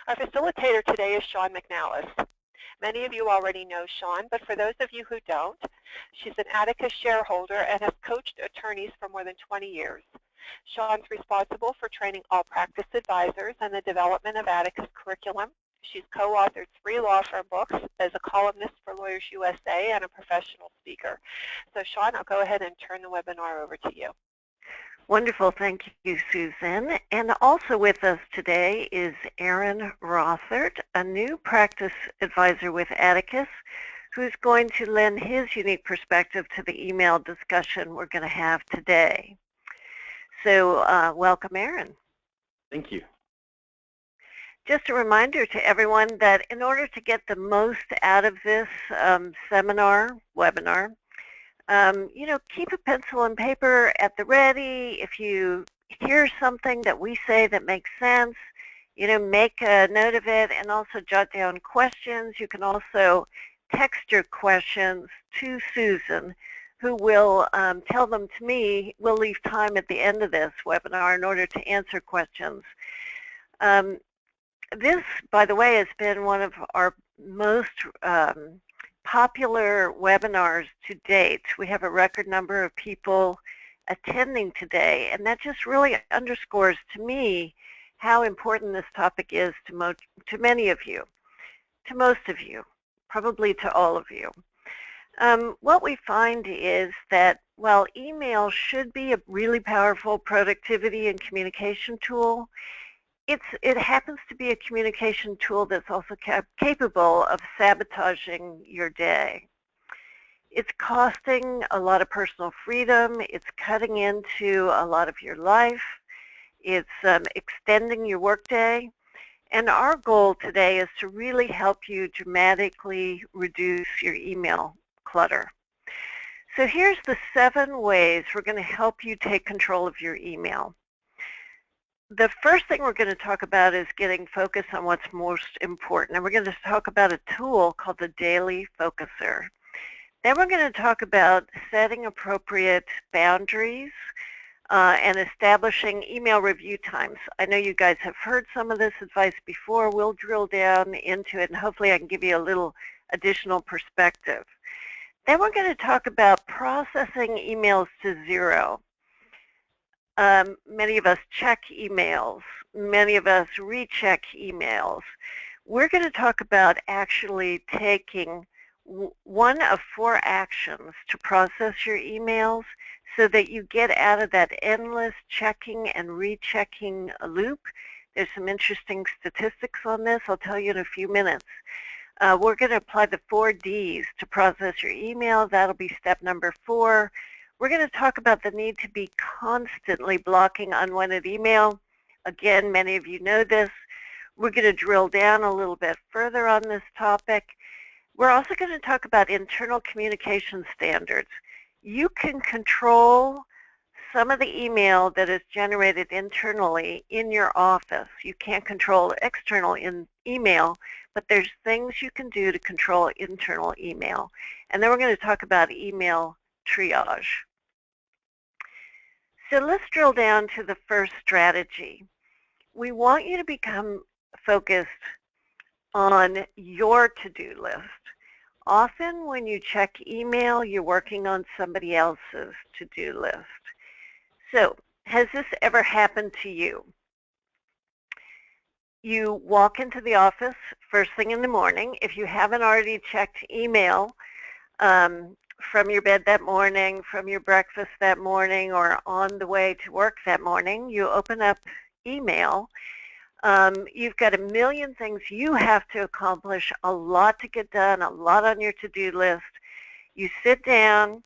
Our facilitator today is Shawn McNalis. Many of you already know Shawn, but for those of you who don't, she's an Atticus shareholder and has coached attorneys for more than 20 years. Shawn's responsible for training all practice advisors and the development of Atticus curriculum. She's co-authored 3 law firm books, as a columnist for Lawyers USA, and a professional speaker. So Shawn, I'll go ahead and turn the webinar over to you. Wonderful. Thank you, Susan. And also with us today is Aaron Rothert, a new practice advisor with Atticus, who's going to lend his unique perspective to the email discussion we're going to have today. So welcome, Aaron. Thank you. Just a reminder to everyone that in order to get the most out of this webinar, keep a pencil and paper at the ready. If you hear something that we say that makes sense, make a note of it and also jot down questions. You can also text your questions to Susan, who will tell them to me. We'll leave time at the end of this webinar in order to answer questions. This, by the way, has been one of our most popular webinars to date. We have a record number of people attending today, and that just really underscores to me how important this topic is to many of you, to most of you, probably to all of you. What we find is that while email should be a really powerful productivity and communication tool, it happens to be a communication tool that's also capable of sabotaging your day. It's costing a lot of personal freedom. It's cutting into a lot of your life. It's extending your workday. And our goal today is to really help you dramatically reduce your email clutter. So here's the 7 ways we're going to help you take control of your email. The first thing we're going to talk about is getting focused on what's most important. And we're going to talk about a tool called the Daily Focuser. Then we're going to talk about setting appropriate boundaries and establishing email review times. I know you guys have heard some of this advice before. We'll drill down into it, and hopefully I can give you a little additional perspective. Then we're going to talk about processing emails to 0. Many of us check emails. Many of us recheck emails. We're going to talk about actually taking one of 4 actions to process your emails so that you get out of that endless checking and rechecking loop. There's some interesting statistics on this. I'll tell you in a few minutes. We're going to apply the 4 Ds to process your email. That'll be step number 4. We're going to talk about the need to be constantly blocking unwanted email. Again, many of you know this. We're going to drill down a little bit further on this topic. We're also going to talk about internal communication standards. You can control some of the email that is generated internally in your office. You can't control external email, but there's things you can do to control internal email. And then we're going to talk about email triage. So let's drill down to the first strategy. We want you to become focused on your to-do list. Often when you check email, you're working on somebody else's to-do list. So has this ever happened to you? You walk into the office first thing in the morning. If you haven't already checked email, from your bed that morning, from your breakfast that morning, or on the way to work that morning, you open up email. You've got a million things you have to accomplish, a lot to get done, a lot on your to-do list. You sit down,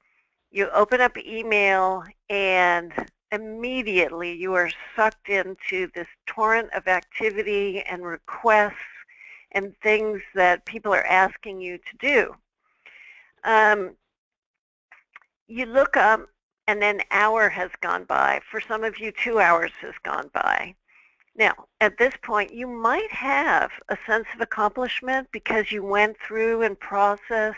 you open up email, and immediately you are sucked into this torrent of activity and requests and things that people are asking you to do. You look up, and an hour has gone by. For some of you, 2 hours has gone by. Now, at this point, you might have a sense of accomplishment because you went through and processed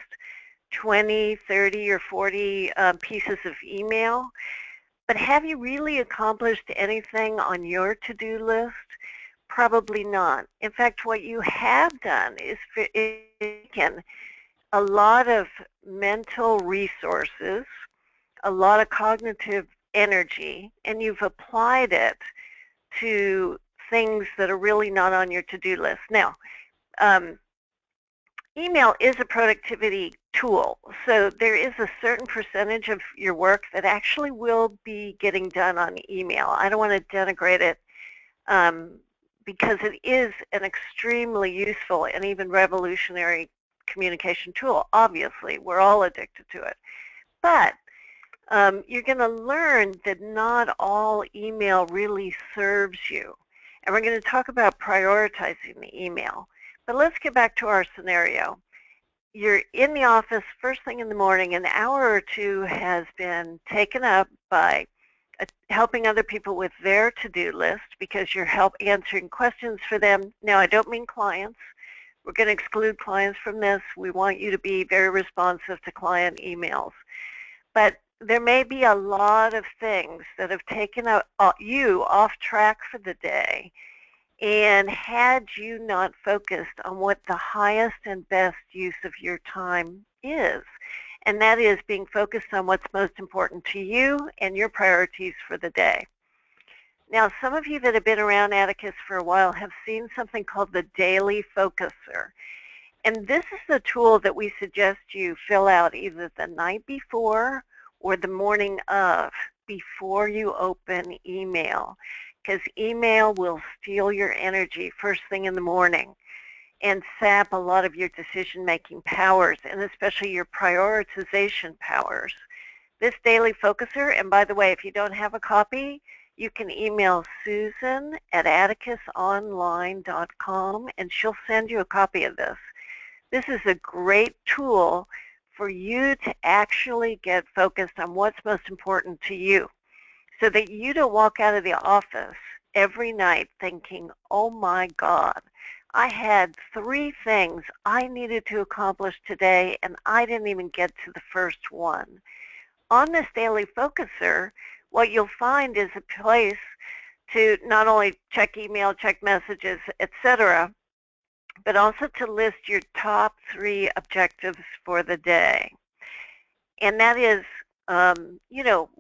20, 30, or 40 pieces of email. But have you really accomplished anything on your to-do list? Probably not. In fact, what you have done is taken a lot of mental resources, a lot of cognitive energy, and you've applied it to things that are really not on your to-do list. Now, email is a productivity tool, so there is a certain percentage of your work that actually will be getting done on email. I don't want to denigrate it because it is an extremely useful and even revolutionary communication tool. Obviously, we're all addicted to it. But you're going to learn that not all email really serves you. And we're going to talk about prioritizing the email. But let's get back to our scenario. You're in the office first thing in the morning. An hour or two has been taken up by helping other people with their to-do list because you're answering questions for them. Now, I don't mean clients. We're going to exclude clients from this. We want you to be very responsive to client emails. But there may be a lot of things that have taken you off track for the day, and had you not focused on what the highest and best use of your time is, and that is being focused on what's most important to you and your priorities for the day. Now, some of you that have been around Atticus for a while have seen something called the Daily Focuser. And this is the tool that we suggest you fill out either the night before or the morning of before you open email, because email will steal your energy first thing in the morning and sap a lot of your decision-making powers, and especially your prioritization powers. This Daily Focuser, and by the way, if you don't have a copy, you can email Susan at atticusonline.com, and she'll send you a copy of this. This is a great tool for you to actually get focused on what's most important to you, so that you don't walk out of the office every night thinking, oh my God, I had 3 things I needed to accomplish today and I didn't even get to the first one. On this Daily Focuser, what you'll find is a place to not only check email, check messages, etc., but also to list your top 3 objectives for the day. And that is,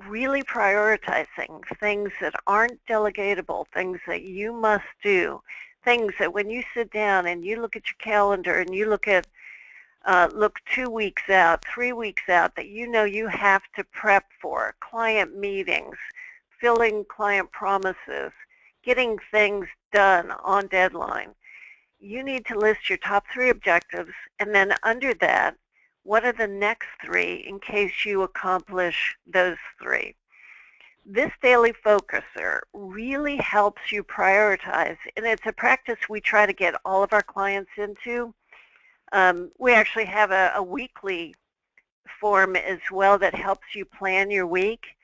really prioritizing things that aren't delegatable, things that you must do, things that when you sit down and you look at your calendar and you look 2 weeks out, 3 weeks out, that you know you have to prep for, client meetings, filling client promises, getting things done on deadline. You need to list your top 3 objectives, and then under that, what are the next 3 in case you accomplish those 3? This Daily Focuser really helps you prioritize, and it's a practice we try to get all of our clients into. We actually have a weekly form as well that helps you plan your week,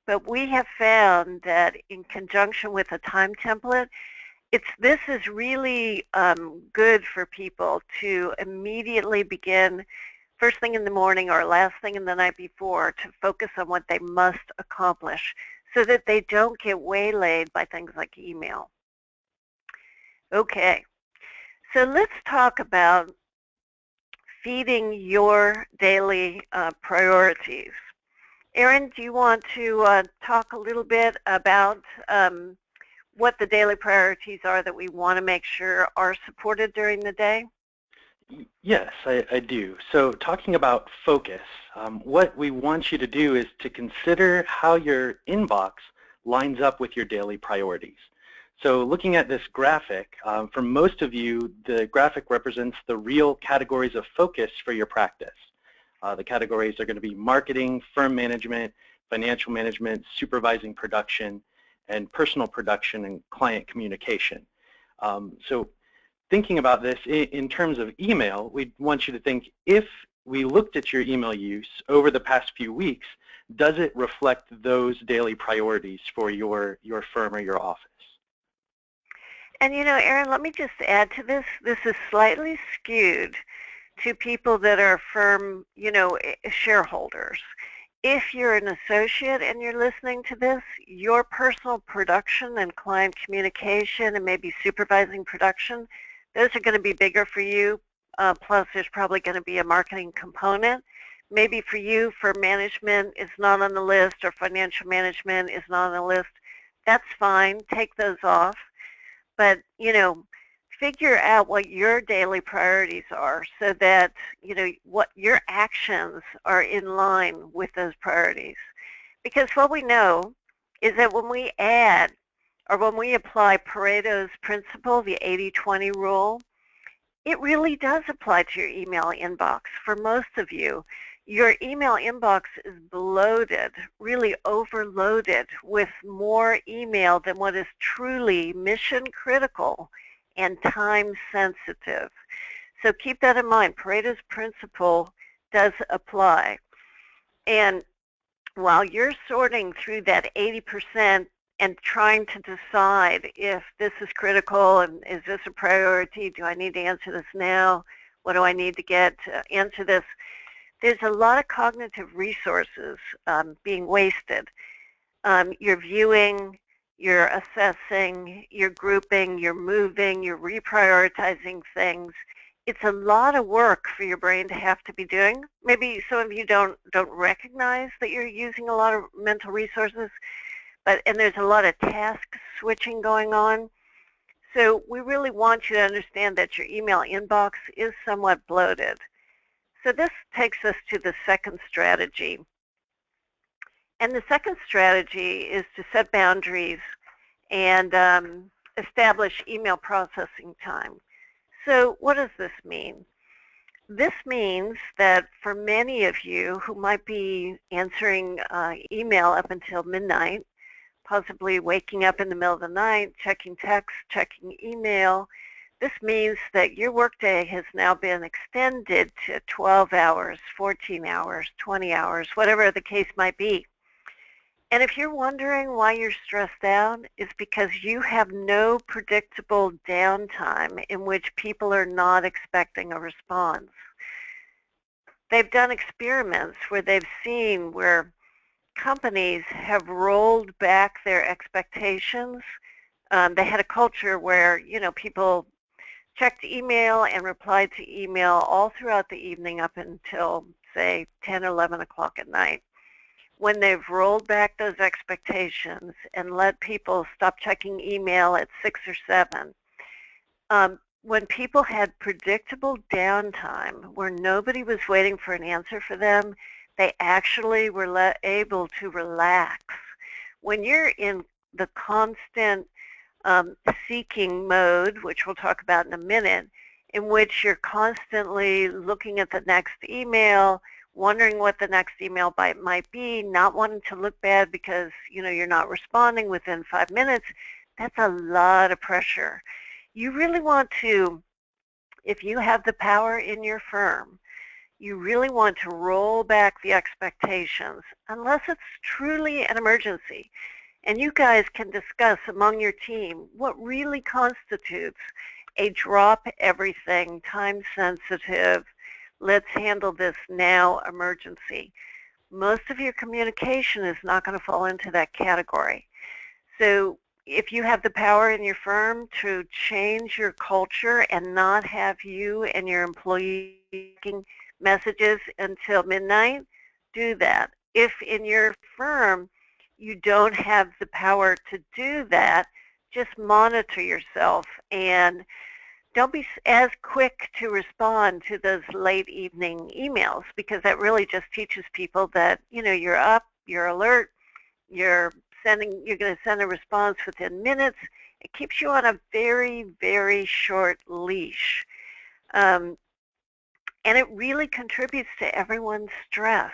but we have found that in conjunction with a time template, this is really good for people to immediately begin first thing in the morning or last thing in the night before to focus on what they must accomplish so that they don't get waylaid by things like email. Okay, so let's talk about feeding your daily priorities. Erin, do you want to talk a little bit about what the daily priorities are that we want to make sure are supported during the day? Yes, I do. So talking about focus, what we want you to do is to consider how your inbox lines up with your daily priorities. So looking at this graphic, for most of you, the graphic represents the real categories of focus for your practice. The categories are going to be marketing, firm management, financial management, supervising production, and personal production and client communication. So thinking about this in terms of email, we want you to think, if we looked at your email use over the past few weeks, does it reflect those daily priorities for your firm or your office? And Erin, let me just add to this. This is slightly skewed to people that are firm, shareholders. If you're an associate and you're listening to this, your personal production and client communication and maybe supervising production, those are going to be bigger for you. Plus, there's probably going to be a marketing component. Maybe for you, for management is not on the list or financial management is not on the list. That's fine. Take those off. But, figure out what your daily priorities are so that, what your actions are in line with those priorities. Because what we know is that when we add or when we apply Pareto's principle, the 80-20 rule, it really does apply to your email inbox. For most of you, your email inbox is bloated, really overloaded with more email than what is truly mission critical and time sensitive. So keep that in mind. Pareto's principle does apply. And while you're sorting through that 80% and trying to decide if this is critical and is this a priority, do I need to answer this now, what do I need to get to answer this, there's a lot of cognitive resources being wasted. You're viewing, you're assessing, you're grouping, you're moving, you're reprioritizing things. It's a lot of work for your brain to have to be doing. Maybe some of you don't recognize that you're using a lot of mental resources, and there's a lot of task switching going on. So we really want you to understand that your email inbox is somewhat bloated. So this takes us to the second strategy. And the second strategy is to set boundaries and establish email processing time. So what does this mean? This means that for many of you who might be answering email up until midnight, possibly waking up in the middle of the night, checking text, checking email, this means that your workday has now been extended to 12 hours, 14 hours, 20 hours, whatever the case might be. And if you're wondering why you're stressed out, it's because you have no predictable downtime in which people are not expecting a response. They've done experiments where they've seen where companies have rolled back their expectations. They had a culture where, people checked email and replied to email all throughout the evening up until, say, 10 or 11 o'clock at night. When they've rolled back those expectations and let people stop checking email at 6 or 7, when people had predictable downtime where nobody was waiting for an answer for them, they actually were able to relax. When you're in the constant seeking mode, which we'll talk about in a minute, in which you're constantly looking at the next email, wondering what the next email might be, not wanting to look bad because you're not responding within 5 minutes, that's a lot of pressure. You really want to, if you have the power in your firm, you really want to roll back the expectations unless it's truly an emergency. And you guys can discuss among your team what really constitutes a drop everything, time sensitive, let's handle this now emergency. Most of your communication is not going to fall into that category. So if you have the power in your firm to change your culture and not have you and your employees making messages until midnight, do that. If in your firm you don't have the power to do that, just monitor yourself and don't be as quick to respond to those late evening emails, because that really just teaches people that, you're up, you're alert, you're going to send a response within minutes. It keeps you on a very, very short leash. And it really contributes to everyone's stress.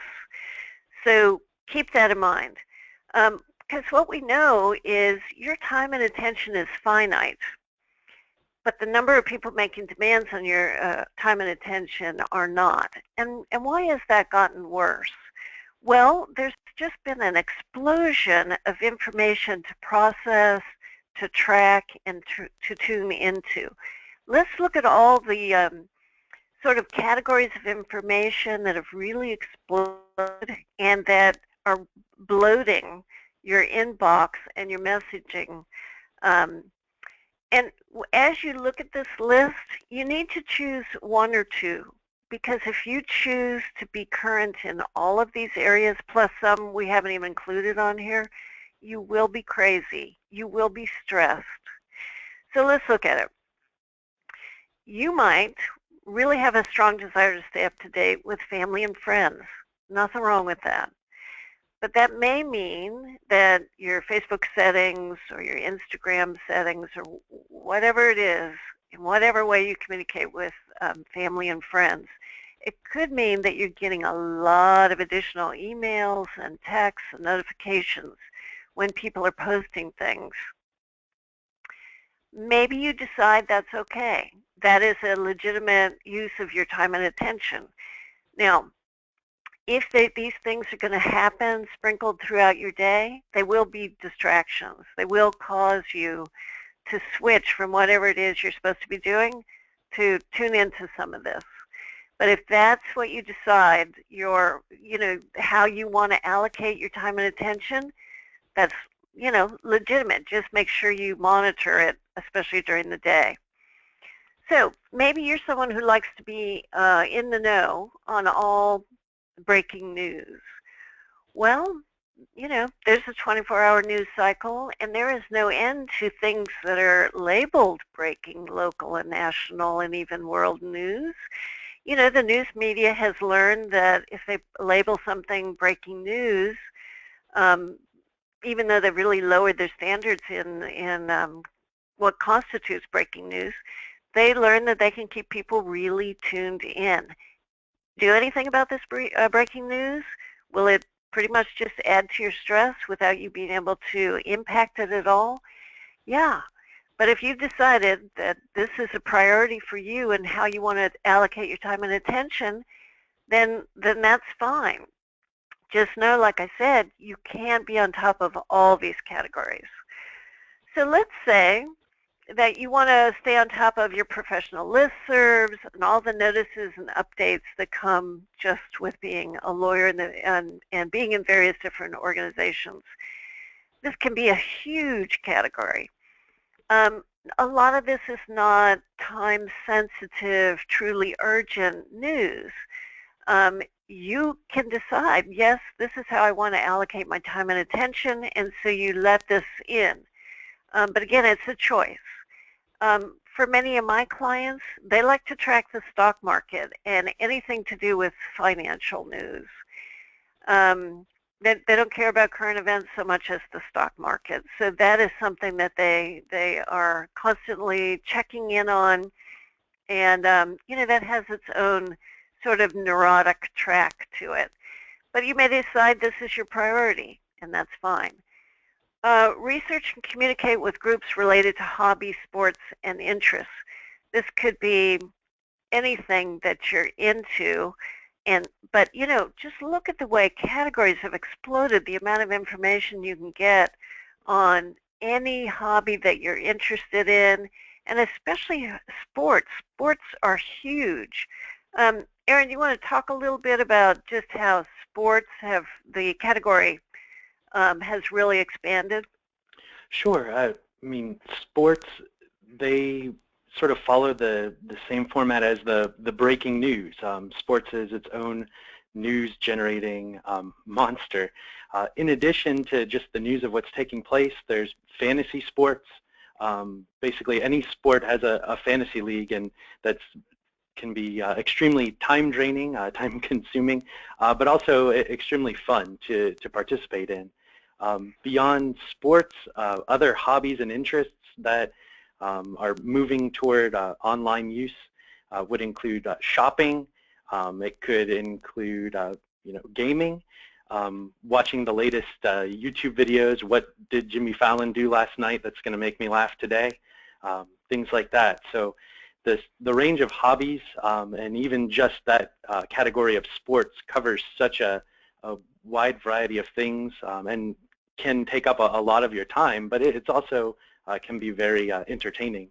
So keep that in mind. Because what we know is your time and attention is finite, but the number of people making demands on your time and attention are not. And why has that gotten worse? Well, there's just been an explosion of information to process, to track, and to tune into. Let's look at all the sort of categories of information that have really exploded and that are bloating your inbox and your messaging. And as you look at this list, you need to choose one or two, because if you choose to be current in all of these areas, plus some we haven't even included on here, you will be crazy. You will be stressed. So let's look at it. You might really have a strong desire to stay up to date with family and friends. Nothing wrong with that. But that may mean that your Facebook settings or your Instagram settings or whatever it is, in whatever way you communicate with family and friends, it could mean that you're getting a lot of additional emails and texts and notifications when people are posting things. Maybe you decide that's okay. That is a legitimate use of your time and attention. Now, if these things are going to happen sprinkled throughout your day, they will be distractions. They will cause you to switch from whatever it is you're supposed to be doing to tune into some of this. But if that's what you decide, how you want to allocate your time and attention, that's, legitimate. Just make sure you monitor it, especially during the day. So maybe you're someone who likes to be in the know on all breaking news. Well, there's a 24-hour news cycle, and there is no end to things that are labeled breaking, local and national and even world news. The news media has learned that if they label something breaking news, even though they've really lowered their standards in what constitutes breaking news, they learn that they can keep people really tuned in. Do anything about this breaking news? Will it pretty much just add to your stress without you being able to impact it at all? Yeah. But if you've decided that this is a priority for you and how you want to allocate your time and attention, then that's fine. Just know, like I said, you can't be on top of all these categories. So let's say that you want to stay on top of your professional listservs and all the notices and updates that come just with being a lawyer and being in various different organizations. This can be a huge category. A lot of this is not time-sensitive, truly urgent news. You can decide, yes, this is how I want to allocate my time and attention, and so you let this in. But again, it's a choice. For many of my clients, they like to track the stock market and anything to do with financial news. They don't care about current events so much as the stock market. So that is something that they are constantly checking in on, and that has its own sort of neurotic track to it. But you may decide this is your priority, and that's fine. Research and communicate with groups related to hobby, sports, and interests. This could be anything that you're into, but just look at the way categories have exploded, the amount of information you can get on any hobby that you're interested in, and especially sports. Sports are huge. Erin, you want to talk a little bit about just how sports the category has really expanded? Sure. I mean, sports, they sort of follow the same format as the breaking news. Sports is its own news-generating monster. In addition to just the news of what's taking place, there's fantasy sports. Basically, any sport has a fantasy league, and can be extremely time-draining, time-consuming, but also extremely fun to participate in. Beyond sports, other hobbies and interests that are moving toward online use would include shopping. It could include gaming, watching the latest YouTube videos. What did Jimmy Fallon do last night that's going to make me laugh today? Things like that. So the range of hobbies and even just that category of sports covers such a wide variety of things and can take up a lot of your time, but it's also can be very entertaining.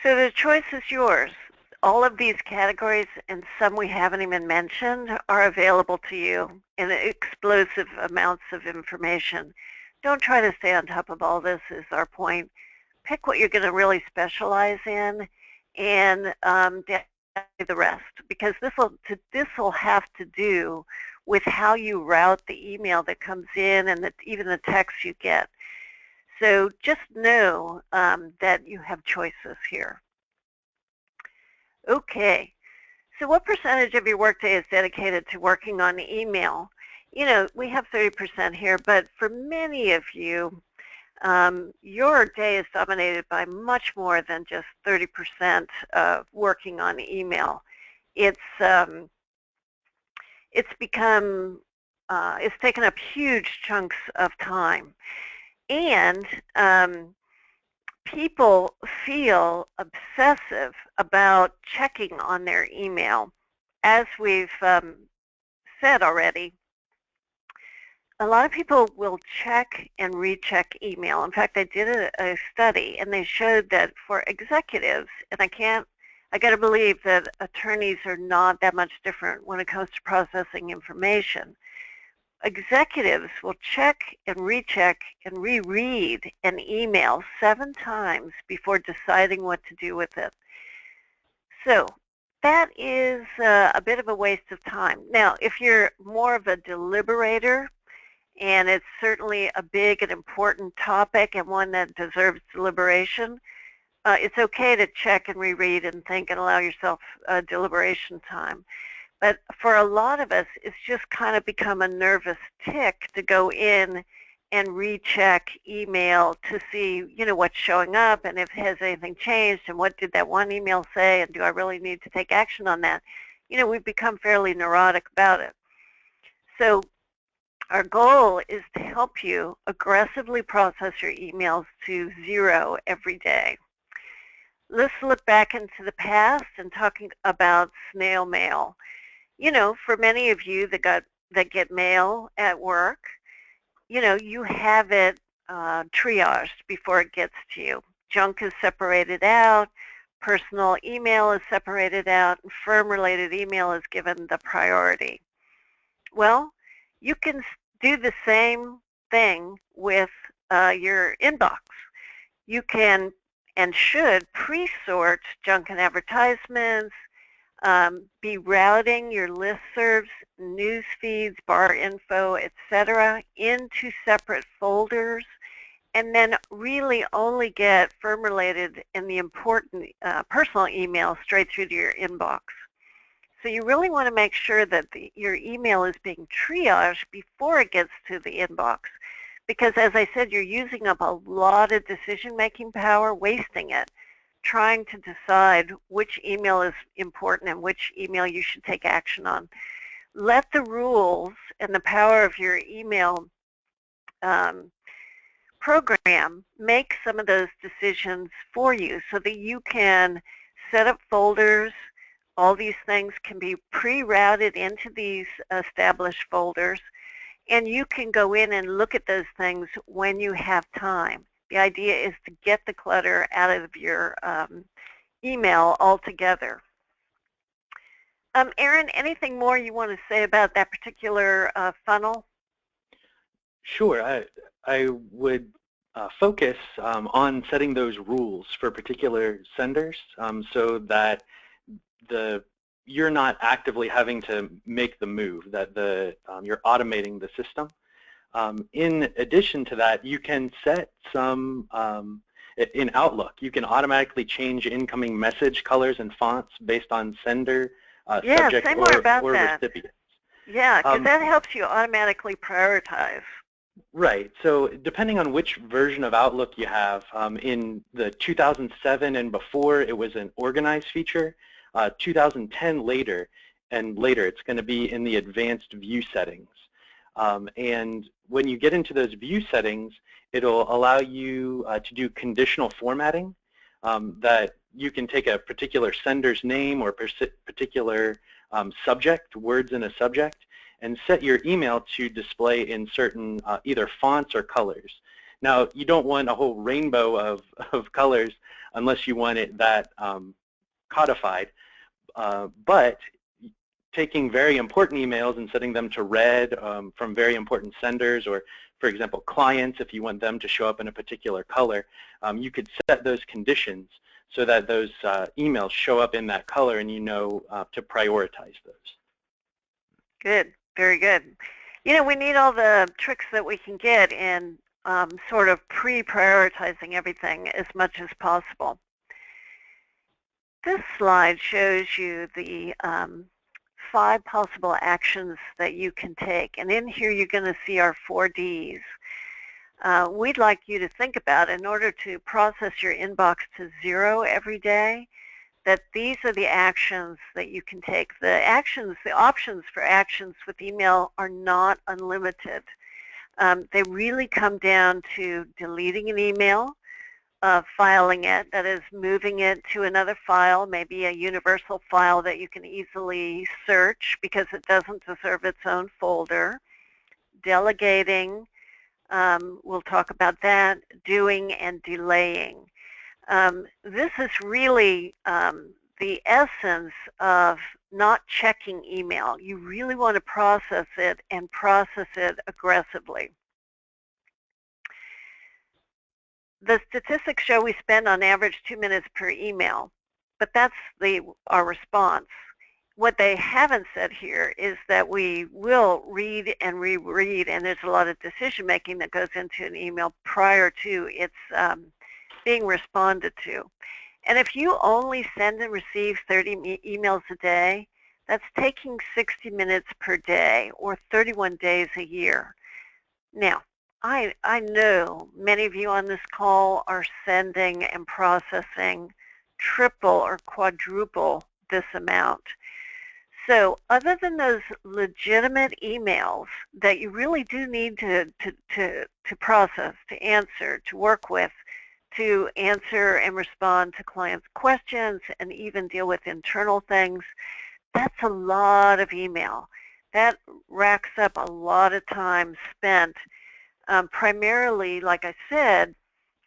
So the choice is yours. all of these categories, and some we haven't even mentioned, are available to you in explosive amounts of information. Don't try to stay on top of all this is our point. Pick what you're going to really specialize in and the rest, because this will have to do with how you route the email that comes in and even the text you get. So just know that you have choices here. Okay, so what percentage of your workday is dedicated to working on email? You know, we have 30% here, but for many of you, your day is dominated by much more than just 30% of working on email. It's taken up huge chunks of time, and people feel obsessive about checking on their email. As we've said already, a lot of people will check and recheck email. In fact, I did a study, and they showed that for executives, and I got to believe that attorneys are not that much different when it comes to processing information. Executives will check and recheck and reread an email 7 times before deciding what to do with it. So that is a bit of a waste of time. Now, if you're more of a deliberator, and it's certainly a big and important topic and one that deserves deliberation, it's okay to check and reread and think and allow yourself deliberation time. But for a lot of us, it's just kind of become a nervous tick to go in and recheck email to see, you know, what's showing up and if has anything changed and what did that one email say and do I really need to take action on that. You know, we've become fairly neurotic about it. So our goal is to help you aggressively process your emails to 0 every day. Let's look back into the past and talking about snail mail. You know, for many of you that get mail at work, you know, you have it triaged before it gets to you. Junk is separated out, personal email is separated out, and firm-related email is given the priority. Well, you can do the same thing with your inbox. You can and should pre-sort junk and advertisements, be routing your listservs, news feeds, bar info, etc. into separate folders, and then really only get firm-related and the important personal email straight through to your inbox. So you really want to make sure that your email is being triaged before it gets to the inbox, because as I said, you're using up a lot of decision-making power, wasting it, trying to decide which email is important and which email you should take action on. Let the rules and the power of your email program make some of those decisions for you so that you can set up folders. All these things can be pre-routed into these established folders, and you can go in and look at those things when you have time. The idea is to get the clutter out of your email altogether. Erin, anything more you want to say about that particular funnel? Sure. I would focus on setting those rules for particular senders so that you're not actively having to make the move, that you're automating the system. In addition to that, you can set some, in Outlook, you can automatically change incoming message colors and fonts based on sender, subject, or recipient. Yeah, because that helps you automatically prioritize. Right. So depending on which version of Outlook you have, in the 2007 and before, it was an organized feature. 2010 later, it's going to be in the advanced view settings. And when you get into those view settings, it'll allow you to do conditional formatting, that you can take a particular sender's name or particular subject, words in a subject, and set your email to display in certain either fonts or colors. Now, you don't want a whole rainbow of colors unless you want it that codified. but taking very important emails and setting them to read from very important senders, or for example clients, if you want them to show up in a particular color, you could set those conditions so that those emails show up in that color, and you know to prioritize those. Good, very good. You know, we need all the tricks that we can get in sort of pre-prioritizing everything as much as possible. This slide shows you the 5 possible actions that you can take. And in here you're going to see our 4 Ds. We'd like you to think about, in order to process your inbox to 0 every day, that these are the actions that you can take. The options for actions with email are not unlimited. They really come down to deleting an email, filing it, that is moving it to another file, maybe a universal file that you can easily search because it doesn't deserve its own folder, delegating, we'll talk about that, doing and delaying. This is really the essence of not checking email. You really want to process it and process it aggressively. The statistics show we spend on average 2 minutes per email, but that's our response. What they haven't said here is that we will read and reread, and there's a lot of decision making that goes into an email prior to its being responded to. And if you only send and receive 30 emails a day, that's taking 60 minutes per day, or 31 days a year. Now, I know many of you on this call are sending and processing triple or quadruple this amount. So other than those legitimate emails that you really do need to process, to answer, to work with, to answer and respond to clients' questions, and even deal with internal things, that's a lot of email. That racks up a lot of time spent primarily, like I said,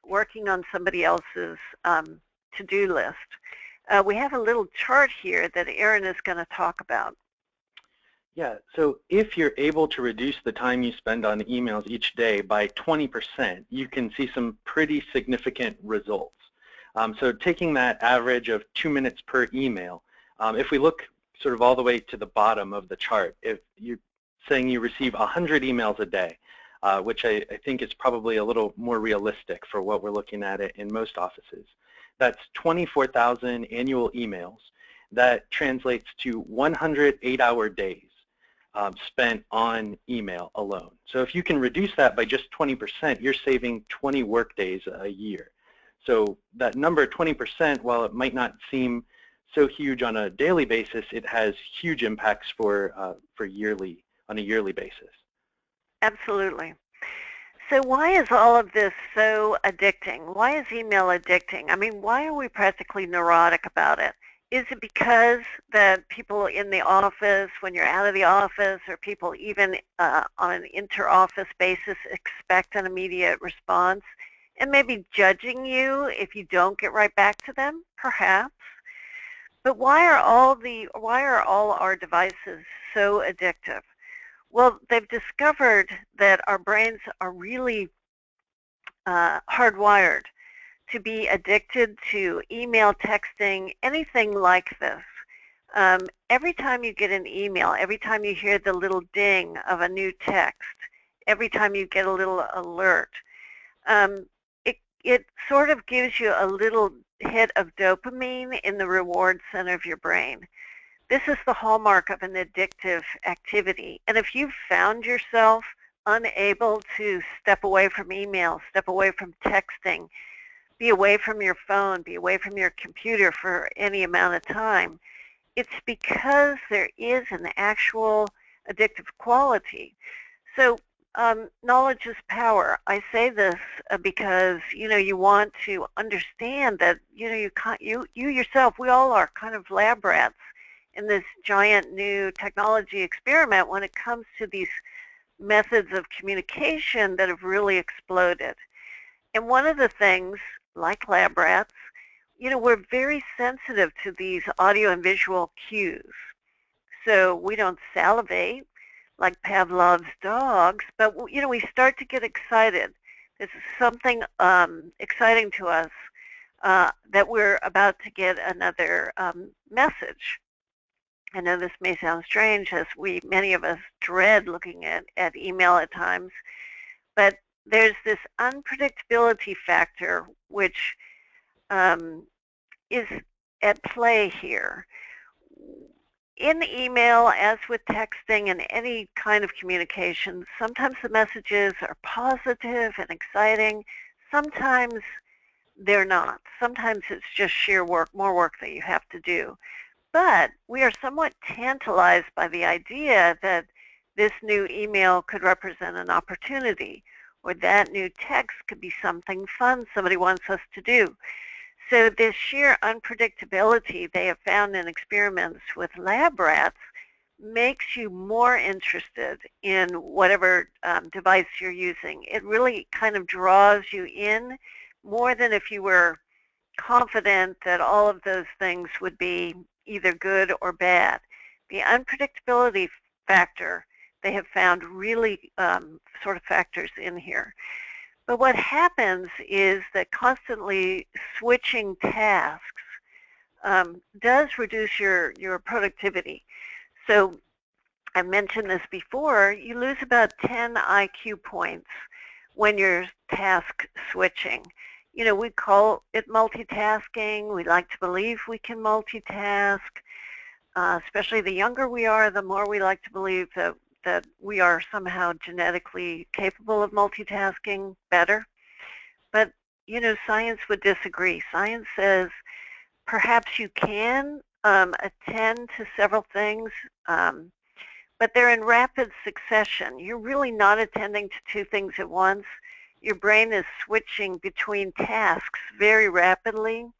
working on somebody else's to-do list. We have a little chart here that Aaron is going to talk about. Yeah, so if you're able to reduce the time you spend on emails each day by 20%, you can see some pretty significant results. So taking that average of 2 minutes per email, if we look sort of all the way to the bottom of the chart, if you're saying you receive 100 emails a day, which I think is probably a little more realistic for what we're looking at in most offices, that's 24,000 annual emails. That translates to 108-hour days spent on email alone. So if you can reduce that by just 20%, you're saving 20 work days a year. So that number, 20%, while it might not seem so huge on a daily basis, it has huge impacts on a yearly basis. Absolutely. So why is all of this so addicting? Why is email addicting? I mean, why are we practically neurotic about it? Is it because that people in the office, when you're out of the office, or people even on an inter-office basis expect an immediate response and maybe judging you if you don't get right back to them? Perhaps. But why are all our devices so addictive? Well, they've discovered that our brains are really hardwired to be addicted to email, texting, anything like this. Every time you get an email, every time you hear the little ding of a new text, every time you get a little alert, it sort of gives you a little hit of dopamine in the reward center of your brain. This is the hallmark of an addictive activity. And if you've found yourself unable to step away from email, step away from texting, be away from your phone, be away from your computer for any amount of time, it's because there is an actual addictive quality. So knowledge is power. I say this because you want to understand that you yourself, we all are kind of lab rats in this giant new technology experiment when it comes to these methods of communication that have really exploded. And one of the things, like lab rats, we're very sensitive to these audio and visual cues. So we don't salivate like Pavlov's dogs, but we start to get excited. This is something exciting to us that we're about to get another message. I know this may sound strange, as many of us dread looking at email at times, but there's this unpredictability factor which is at play here. In email, as with texting and any kind of communication, sometimes the messages are positive and exciting. Sometimes they're not. Sometimes it's just sheer work, more work that you have to do. But we are somewhat tantalized by the idea that this new email could represent an opportunity, or that new text could be something fun somebody wants us to do. So this sheer unpredictability they have found in experiments with lab rats makes you more interested in whatever device you're using. It really kind of draws you in more than if you were confident that all of those things would be either good or bad. The unpredictability factor they have found really sort of factors in here. But what happens is that constantly switching tasks does reduce your productivity. So I mentioned this before, you lose about 10 IQ points when you're task switching. We call it multitasking. We like to believe we can multitask. Especially the younger we are, the more we like to believe that we are somehow genetically capable of multitasking better. But, science would disagree. Science says perhaps you can attend to several things, but they're in rapid succession. You're really not attending to two things at once. Your brain is switching between tasks very rapidly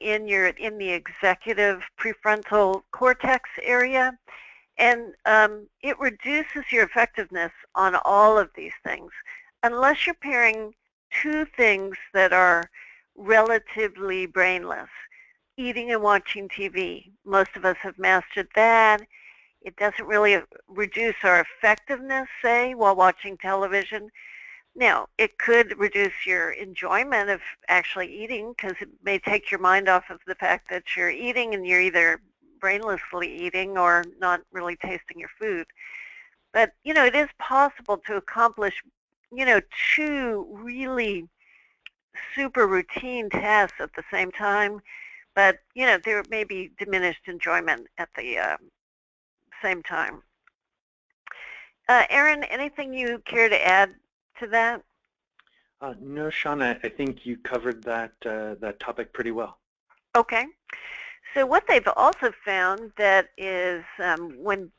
in the executive prefrontal cortex area. And it reduces your effectiveness on all of these things, unless you're pairing two things that are relatively brainless. Eating and watching TV. Most of us have mastered that. It doesn't really reduce our effectiveness, say, while watching television. Now, it could reduce your enjoyment of actually eating, because it may take your mind off of the fact that you're eating and you're either brainlessly eating or not really tasting your food. But, it is possible to accomplish, two really super routine tasks at the same time. But, there may be diminished enjoyment at the same time. Erin, anything you care to add to that? No, Shawn, I think you covered that topic pretty well. Okay. So what they've also found that is when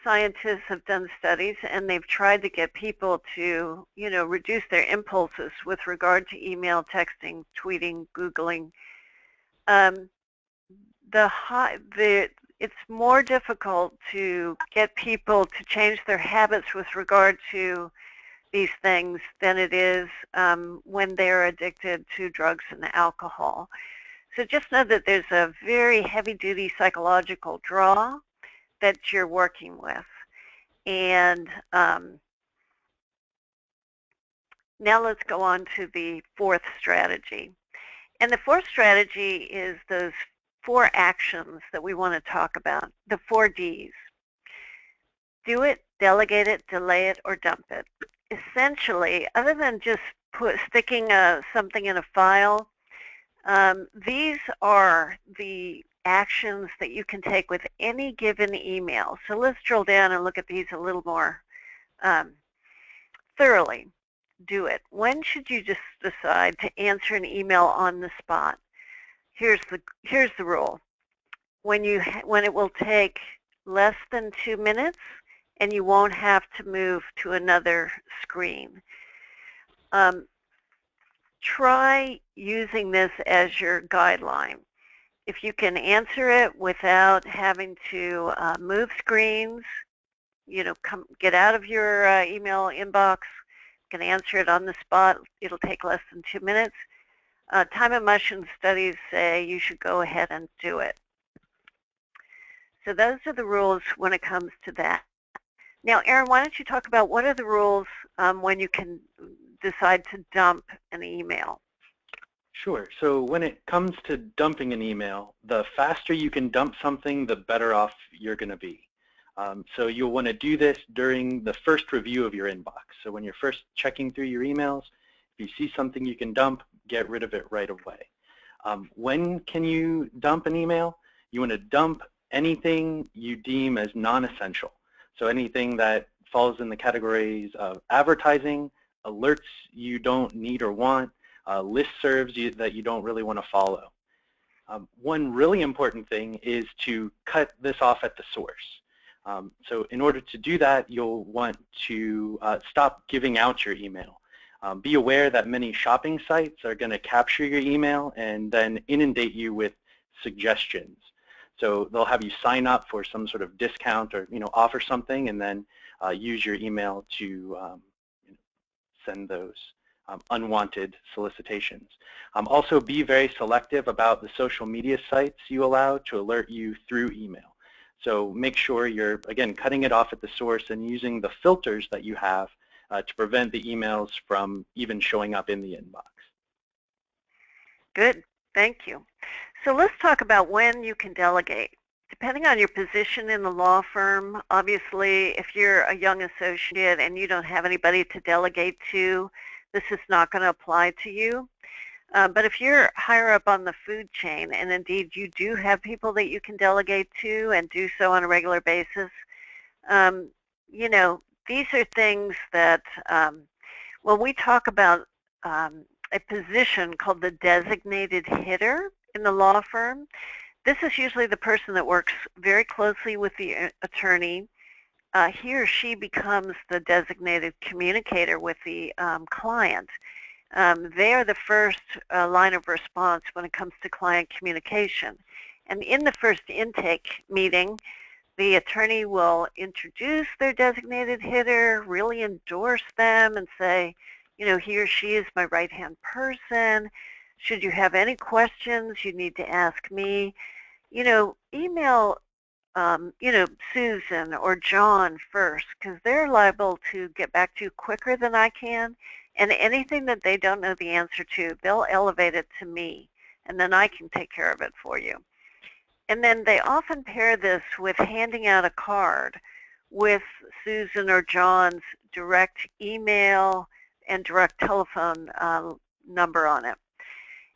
scientists have done studies and they've tried to get people to, reduce their impulses with regard to email, texting, tweeting, Googling, it's more difficult to get people to change their habits with regard to these things than it is when they're addicted to drugs and alcohol. So just know that there's a very heavy-duty psychological draw that you're working with. And now let's go on to the fourth strategy. And the fourth strategy is those 4 actions that we want to talk about, the 4 Ds. Do it, delegate it, delay it, or dump it. Essentially, other than just sticking something in a file, these are the actions that you can take with any given email. So let's drill down and look at these a little more thoroughly. Do it. When should you just decide to answer an email on the spot? Here's the rule. When it will take less than 2 minutes and you won't have to move to another screen. Try using this as your guideline. If you can answer it without having to move screens, get out of your email inbox, you can answer it on the spot, it'll take less than 2 minutes, Time and motion studies say you should go ahead and do it. So those are the rules when it comes to that. Now, Erin, why don't you talk about what are the rules when you can decide to dump an email? Sure. So when it comes to dumping an email, the faster you can dump something, the better off you're going to be. So you'll want to do this during the first review of your inbox. So when you're first checking through your emails, if you see something you can dump, get rid of it right away. When can you dump an email? You want to dump anything you deem as non-essential. So anything that falls in the categories of advertising, alerts you don't need or want, listservs that you don't really want to follow. One really important thing is to cut this off at the source. So in order to do that, you'll want to stop giving out your email. Be aware that many shopping sites are going to capture your email and then inundate you with suggestions. So they'll have you sign up for some sort of discount or offer something, and then use your email to send those unwanted solicitations. Also, be very selective about the social media sites you allow to alert you through email. So make sure you're, again, cutting it off at the source and using the filters that you have to prevent the emails from even showing up in the inbox. Good, thank you. So let's talk about when you can delegate. Depending on your position in the law firm, obviously if you're a young associate and you don't have anybody to delegate to, this is not going to apply to you. But if you're higher up on the food chain, and indeed you do have people that you can delegate to and do so on a regular basis, these are things that when we talk about a position called the designated hitter in the law firm, this is usually the person that works very closely with the attorney. He or she becomes the designated communicator with the client. They are the first line of response when it comes to client communication. And in the first intake meeting, the attorney will introduce their designated hitter, really endorse them and say, he or she is my right-hand person. Should you have any questions, you need to ask me. Email, Susan or John first, because they're liable to get back to you quicker than I can. And anything that they don't know the answer to, they'll elevate it to me, and then I can take care of it for you. And then they often pair this with handing out a card with Susan or John's direct email and direct telephone number on it.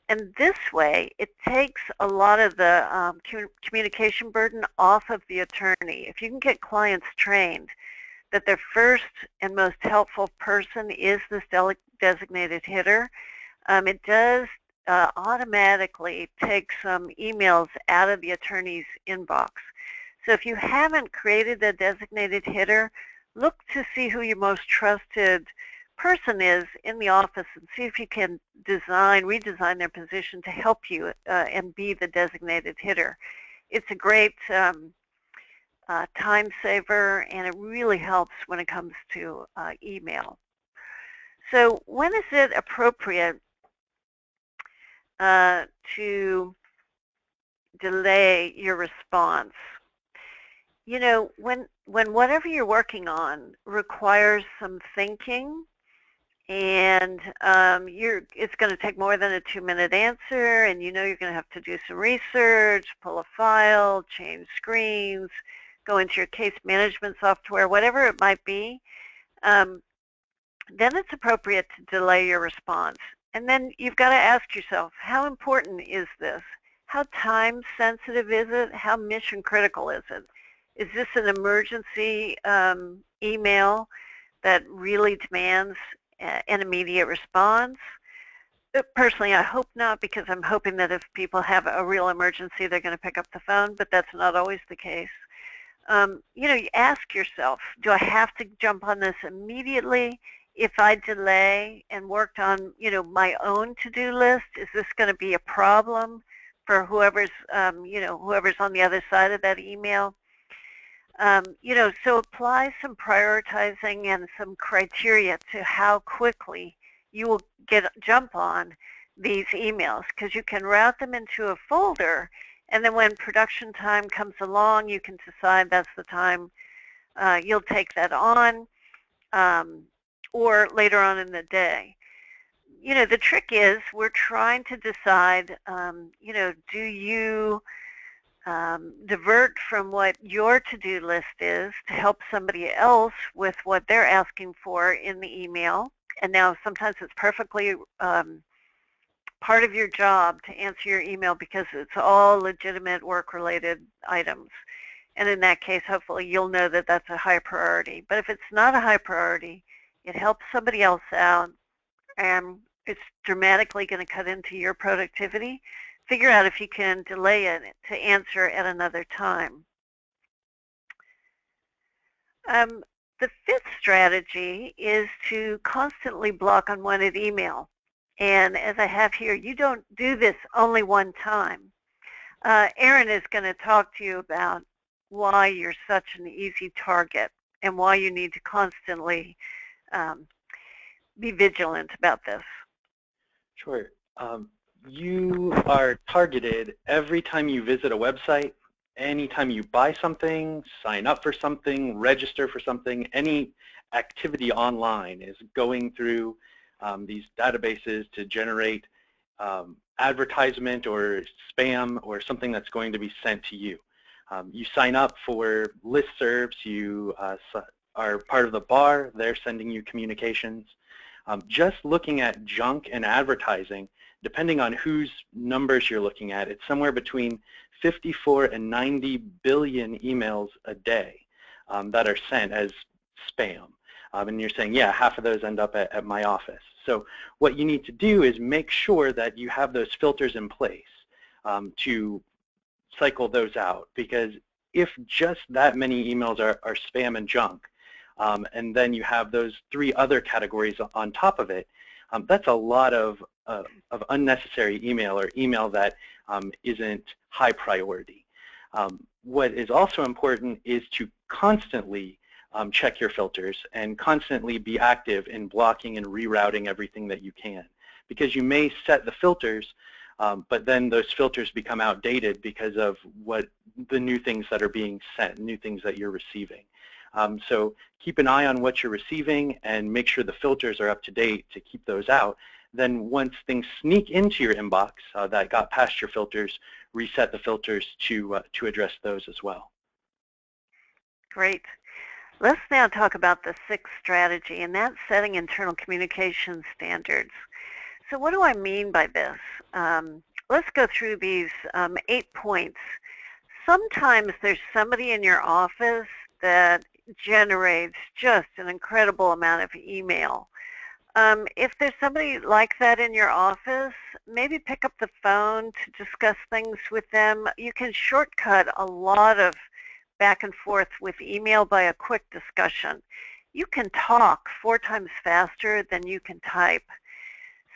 And this way, it takes a lot of the communication burden off of the attorney. If you can get clients trained that their first and most helpful person is this designated hitter, it does automatically take some emails out of the attorney's inbox. So if you haven't created a designated hitter, look to see who your most trusted person is in the office and see if you can redesign their position to help you and be the designated hitter. It's a great time saver, and it really helps when it comes to email. So when is it appropriate to delay your response? When whatever you're working on requires some thinking, and it's going to take more than a 2-minute answer, and you're going to have to do some research, pull a file, change screens, go into your case management software, whatever it might be, then it's appropriate to delay your response. And then you've got to ask yourself, how important is this? How time sensitive is it? How mission critical is it? Is this an emergency email that really demands an immediate response? Personally, I hope not, because I'm hoping that if people have a real emergency, they're going to pick up the phone, but that's not always the case. You ask yourself, do I have to jump on this immediately? If I delay and worked on, my own to-do list, is this going to be a problem for whoever's, whoever's on the other side of that email? So apply some prioritizing and some criteria to how quickly you will jump on these emails, because you can route them into a folder, and then when production time comes along, you can decide that's the time you'll take that on, or later on in the day. The trick is we're trying to decide, do you divert from what your to-do list is to help somebody else with what they're asking for in the email. And now sometimes it's perfectly part of your job to answer your email because it's all legitimate work-related items. And in that case, hopefully you'll know that that's a high priority. But if it's not a high priority, it helps somebody else out, and it's dramatically going to cut into your productivity. Figure out if you can delay it to answer at another time. The fifth strategy is to constantly block unwanted email. And as I have here, you don't do this only one time. Erin is going to talk to you about why you're such an easy target and why you need to constantly be vigilant about this. Sure. You are targeted every time you visit a website, anytime you buy something, sign up for something, register for something. Any activity online is going through these databases to generate advertisement or spam or something that's going to be sent to you. You sign up for listservs, you are part of the bar, they're sending you communications. Just looking at junk and advertising, depending on whose numbers you're looking at, it's somewhere between 54 and 90 billion emails a day that are sent as spam. And you're saying, yeah, half of those end up at my office. So what you need to do is make sure that you have those filters in place to cycle those out, because if just that many emails are spam and junk, and then you have those three other categories on top of it, that's a lot of unnecessary email or email that isn't high priority. What is also important is to constantly check your filters and constantly be active in blocking and rerouting everything that you can, because you may set the filters, but then those filters become outdated because of what the new things that are being sent, new things that you're receiving. So keep an eye on what you're receiving and make sure the filters are up to date to keep those out. Then once things sneak into your inbox that got past your filters, reset the filters to address those as well. Great. Let's now talk about the sixth strategy, and that's setting internal communication standards. So what do I mean by this? Let's go through these 8 points. Sometimes there's somebody in your office that generates just an incredible amount of email. If there's somebody like that in your office, maybe pick up the phone to discuss things with them. You can shortcut a lot of back and forth with email by a quick discussion. You can talk 4 times faster than you can type.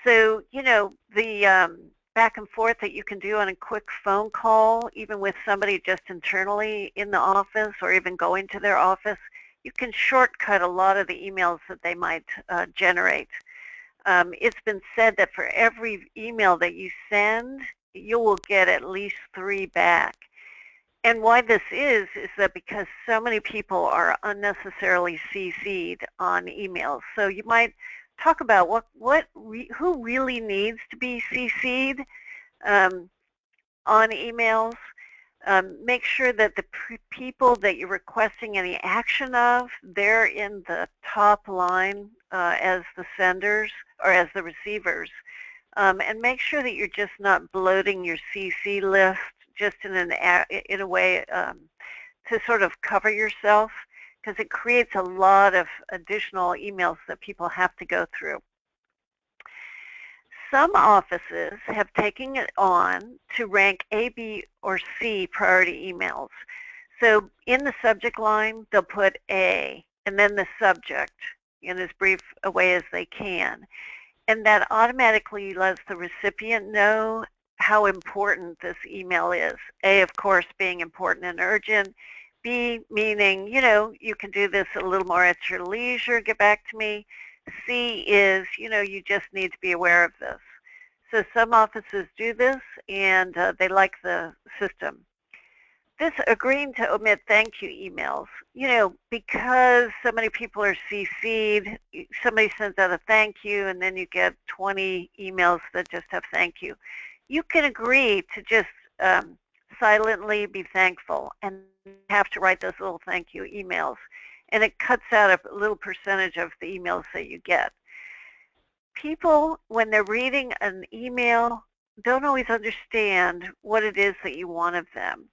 So, the back and forth that you can do on a quick phone call, even with somebody just internally in the office or even going to their office, you can shortcut a lot of the emails that they might generate. It's been said that for every email that you send, you will get at least 3 back. And why this is that because so many people are unnecessarily CC'd on emails. So you might talk about who really needs to be CC'd on emails. Make sure that the people that you're requesting any action of, they're in the top line as the senders or as the receivers. And make sure that you're just not bloating your CC list just in a way to sort of cover yourself, because it creates a lot of additional emails that people have to go through. Some offices have taken it on to rank A, B, or C priority emails. So in the subject line, they'll put A, and then the subject in as brief a way as they can. And that automatically lets the recipient know how important this email is. A, of course, being important and urgent. B, meaning, you can do this a little more at your leisure, get back to me. C is, you just need to be aware of this. So some offices do this, and they like the system. This agreeing to omit thank you emails, because so many people are CC'd, somebody sends out a thank you, and then you get 20 emails that just have thank you. You can agree to just silently be thankful and have to write those little thank you emails. And it cuts out a little percentage of the emails that you get. People, when they're reading an email, don't always understand what it is that you want of them.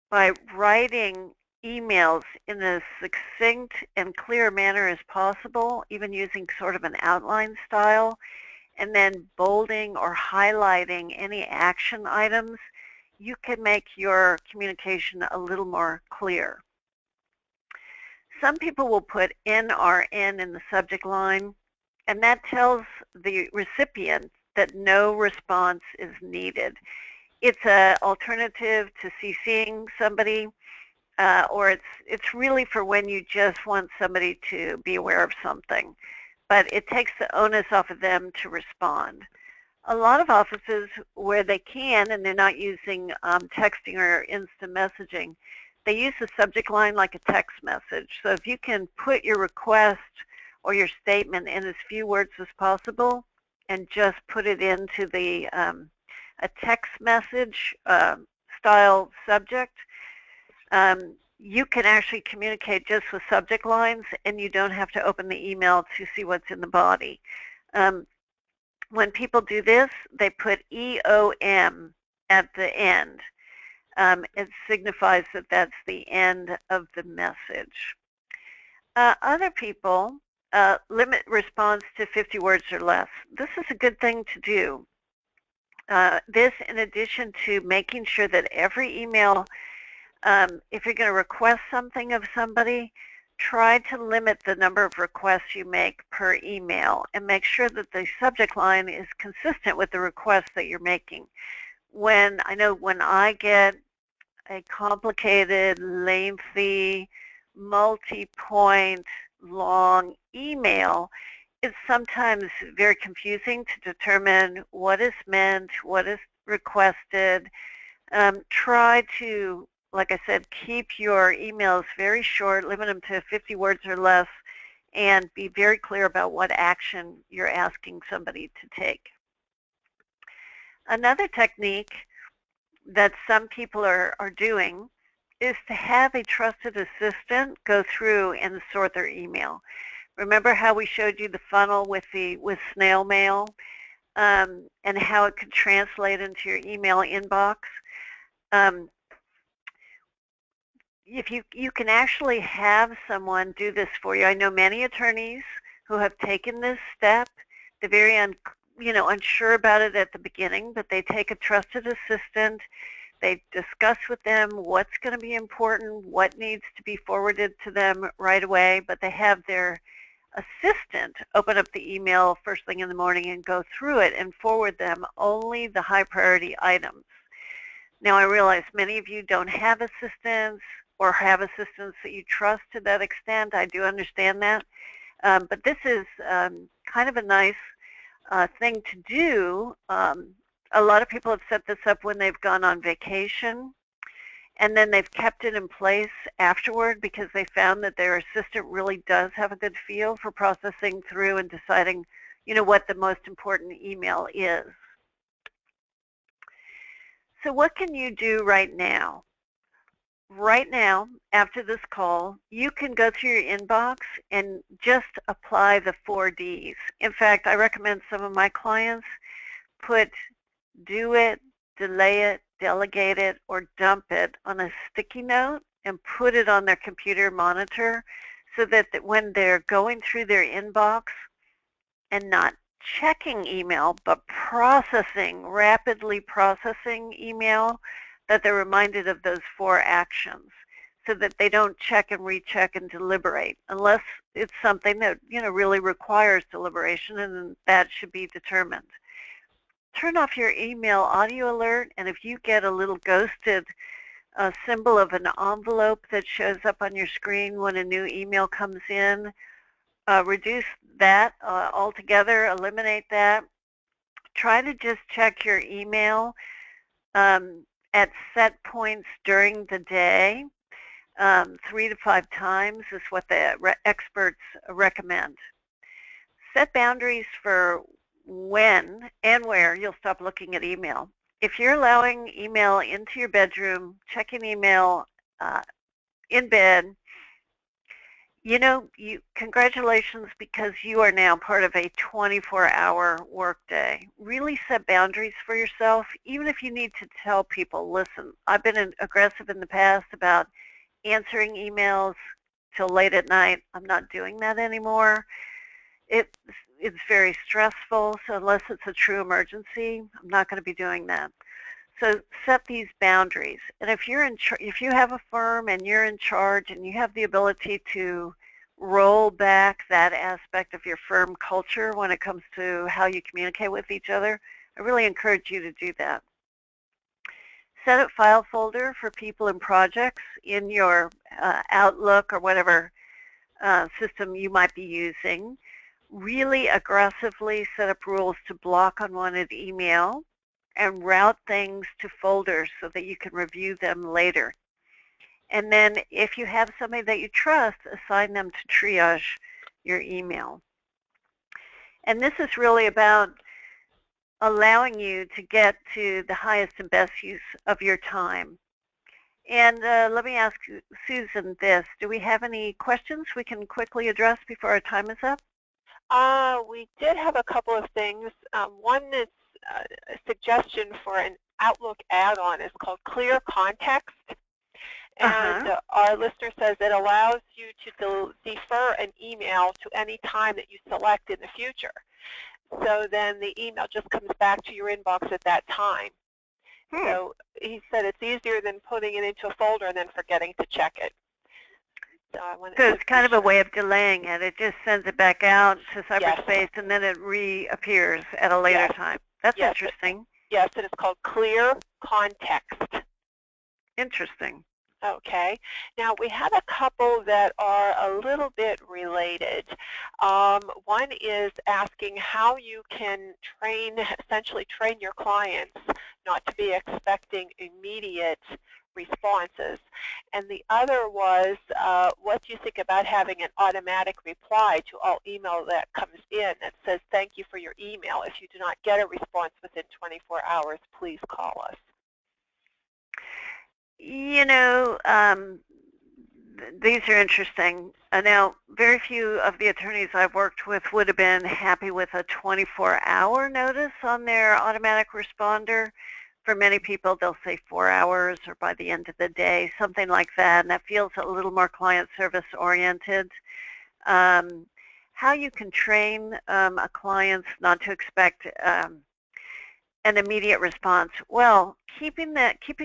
By writing emails in a succinct and clear manner as possible, even using sort of an outline style, and then bolding or highlighting any action items, you can make your communication a little more clear. Some people will put NRN in the subject line, and that tells the recipient that no response is needed. It's an alternative to CCing somebody, or it's really for when you just want somebody to be aware of something. But it takes the onus off of them to respond. A lot of offices where they can, and they're not using texting or instant messaging, they use the subject line like a text message. So if you can put your request or your statement in as few words as possible and just put it into the a text message style subject, you can actually communicate just with subject lines, and you don't have to open the email to see what's in the body. When people do this, they put EOM at the end. It signifies that that's the end of the message. Other people limit response to 50 words or less. This is a good thing to do. This, in addition to making sure that every email, if you're going to request something of somebody, try to limit the number of requests you make per email and make sure that the subject line is consistent with the request that you're making. I know when I get a complicated, lengthy, multi-point, long email, it's sometimes very confusing to determine what is meant, what is requested. Try to, like I said, keep your emails very short, limit them to 50 words or less, and be very clear about what action you're asking somebody to take. Another technique that some people are doing is to have a trusted assistant go through and sort their email. Remember how we showed you the funnel with Snail mail and how it could translate into your email inbox? If you can actually have someone do this for you. I know many attorneys who have taken this step. They're very unsure about it at the beginning, but they take a trusted assistant. They discuss with them what's going to be important, what needs to be forwarded to them right away, but they have their assistant open up the email first thing in the morning and go through it and forward them only the high priority items. Now, I realize many of you don't have assistants or have assistants that you trust to that extent. I do understand that. But this is kind of a nice thing to do. A lot of people have set this up when they've gone on vacation, and then they've kept it in place afterward because they found that their assistant really does have a good feel for processing through and deciding, what the most important email is. So what can you do right now? Right now, after this call, you can go through your inbox and just apply the 4 Ds. In fact, I recommend some of my clients put do it, delay it, delegate it, or dump it on a sticky note and put it on their computer monitor so that when they're going through their inbox and not checking email, but rapidly processing email, that they're reminded of those 4 actions so that they don't check and recheck and deliberate unless it's something that really requires deliberation, and that should be determined. Turn off your email audio alert, and if you get a little ghosted symbol of an envelope that shows up on your screen when a new email comes in, reduce that altogether, eliminate that. Try to just check your email at set points during the day. 3 to 5 times is what the experts recommend. Set boundaries for when and where you'll stop looking at email. If you're allowing email into your bedroom, checking email in bed, congratulations, because you are now part of a 24-hour workday. Really set boundaries for yourself, even if you need to tell people, listen, I've been aggressive in the past about answering emails till late at night. I'm not doing that anymore. It's very stressful, so unless it's a true emergency, I'm not going to be doing that. So set these boundaries. And if you have a firm and you're in charge and you have the ability to roll back that aspect of your firm culture when it comes to how you communicate with each other, I really encourage you to do that. Set a file folder for people and projects in your Outlook or whatever system you might be using. Really aggressively set up rules to block unwanted email and route things to folders so that you can review them later. And then if you have somebody that you trust, assign them to triage your email. And this is really about allowing you to get to the highest and best use of your time. And let me ask Susan this. Do we have any questions we can quickly address before our time is up? We did have a couple of things. One is a suggestion for an Outlook add-on. It's called Clear Context. And our listener says it allows you to defer an email to any time that you select in the future. So then the email just comes back to your inbox at that time. So he said it's easier than putting it into a folder and then forgetting to check it. So it's kind of a way of delaying it. It just sends it back out to cyberspace, and then it reappears at a later time. That's interesting. Yes, it is called Clear Context. Interesting. Okay. Now, we have a couple that are a little bit related. One is asking how you can essentially train your clients not to be expecting immediate responses. And the other was, what do you think about having an automatic reply to all email that comes in that says, thank you for your email. If you do not get a response within 24 hours, please call us. These are interesting. Now, very few of the attorneys I've worked with would have been happy with a 24-hour notice on their automatic responder. For many people, they'll say 4 hours or by the end of the day, something like that, and that feels a little more client service oriented. How you can train a client not to expect an immediate response. Well, keeping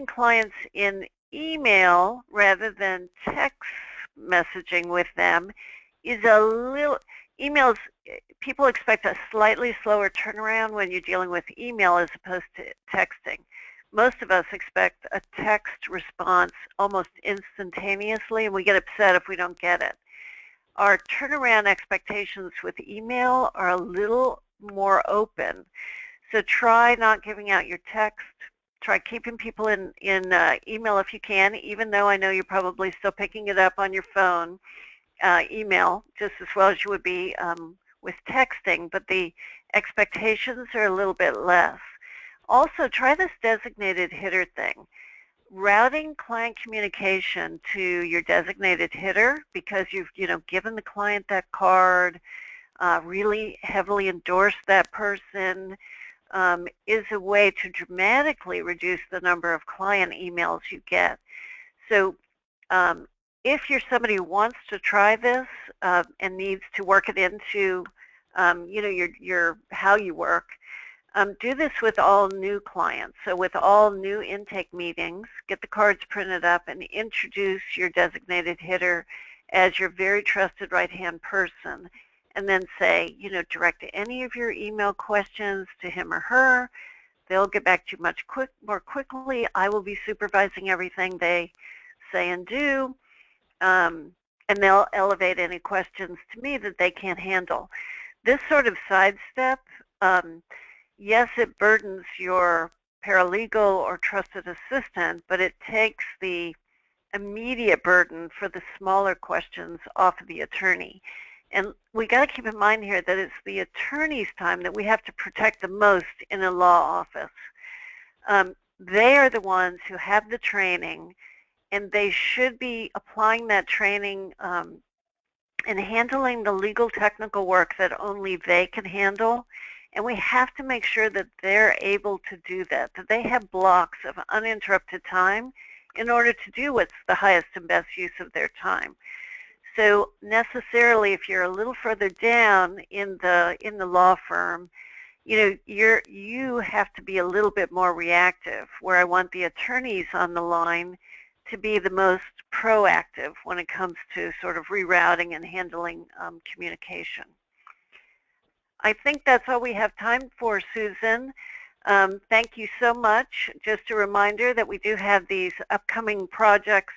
clients in email rather than text messaging with them is emails, people expect a slightly slower turnaround when you're dealing with email as opposed to texting. Most of us expect a text response almost instantaneously, and we get upset if we don't get it. Our turnaround expectations with email are a little more open. So try not giving out your text. Try keeping people in email if you can, even though I know you're probably still picking it up on your phone, email, just as well as you would be with texting, but the expectations are a little bit less. Also, try this designated hitter thing. Routing client communication to your designated hitter, because you've given the client that card, really heavily endorsed that person, is a way to dramatically reduce the number of client emails you get. So if you're somebody who wants to try this and needs to work it into your how you work, do this with all new clients. So with all new intake meetings, get the cards printed up and introduce your designated hitter as your very trusted right-hand person. And then say, direct any of your email questions to him or her. They'll get back to you much more quickly. I will be supervising everything they say and do. And they'll elevate any questions to me that they can't handle. This sort of sidestep, yes, it burdens your paralegal or trusted assistant, but it takes the immediate burden for the smaller questions off of the attorney. And we got to keep in mind here that it's the attorney's time that we have to protect the most in a law office. They are the ones who have the training, and they should be applying that training and handling the legal technical work that only they can handle. And we have to make sure that they're able to do that they have blocks of uninterrupted time in order to do what's the highest and best use of their time. So necessarily, if you're a little further down in the law firm, you have to be a little bit more reactive, where I want the attorneys on the line to be the most proactive when it comes to sort of rerouting and handling communication. I think that's all we have time for, Susan. Thank you so much. Just a reminder that we do have these upcoming projects,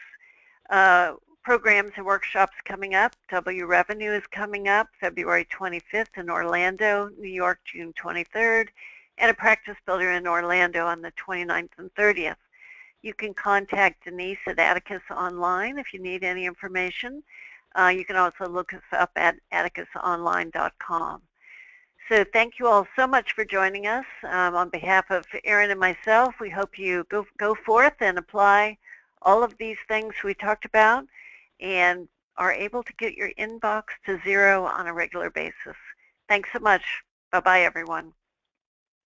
programs and workshops coming up. W Revenue is coming up February 25th in Orlando, New York, June 23rd, and a practice builder in Orlando on the 29th and 30th. You can contact Denise at Atticus Online if you need any information. You can also look us up at atticusonline.com. So thank you all so much for joining us. On behalf of Erin and myself, we hope you go forth and apply all of these things we talked about and are able to get your inbox to zero on a regular basis. Thanks so much. Bye-bye, everyone.